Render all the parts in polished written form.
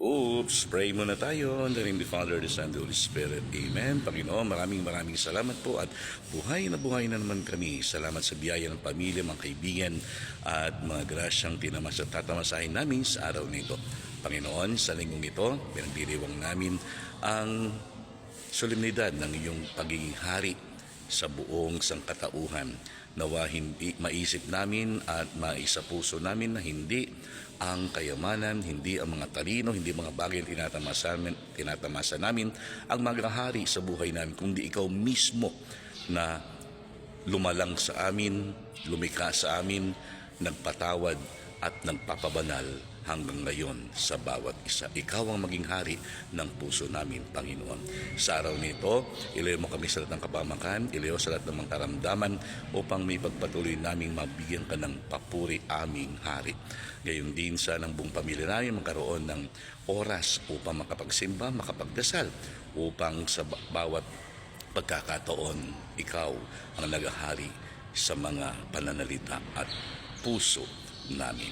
Oops, pray muna tayo. In the name of the Father, the Son, the Holy Spirit. Amen. Panginoon, maraming salamat po at buhay na naman kami. Salamat sa biyaya ng pamilya, mga kaibigan at mga grasyang tinamasa at tatamasahin namin sa araw na ito. Panginoon, sa linggong ito, pinagdiriwang namin ang solemnidad ng iyong pagiging hari sa buong sangkatauhan. Nawa hindi maisip namin at maisapuso namin na hindi ang kayamanan, hindi ang mga talino, hindi mga bagay na tinatamasa namin ang maghahari sa buhay namin, kundi ikaw mismo na lumalang sa amin, lumikha sa amin, nagpatawad at nagpapabanal hanggang ngayon sa bawat isa. Ikaw ang maging hari ng puso namin, Panginoon. Sa araw nito, ilayo mo kami sa lahat ng kapamakan, ilayo sa lahat ng mga karamdaman upang may pagpatuloy namin mabigyan ka ng papuri aming hari. Gayon din sa ng buong pamilya namin magkaroon ng oras upang makapagsimba, makapagdasal, upang sa bawat pagkakataon, ikaw ang nagahari sa mga pananalita at puso namin.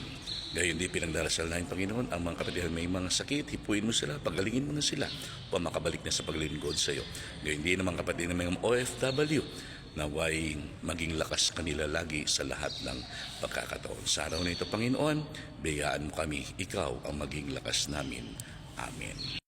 Gayon din pinagdarasal namin, Panginoon, ang mga kapatid may mga sakit, hipuin mo sila, pagalingin mo na sila upang makabalik na sa paglilingkod sa iyo. Gayon din ang mga kapatid na may OFW, naway maging lakas kanila lagi sa lahat ng pagkakataon. Sa araw na ito, Panginoon, biyayaan mo kami, ikaw ang maging lakas namin. Amen.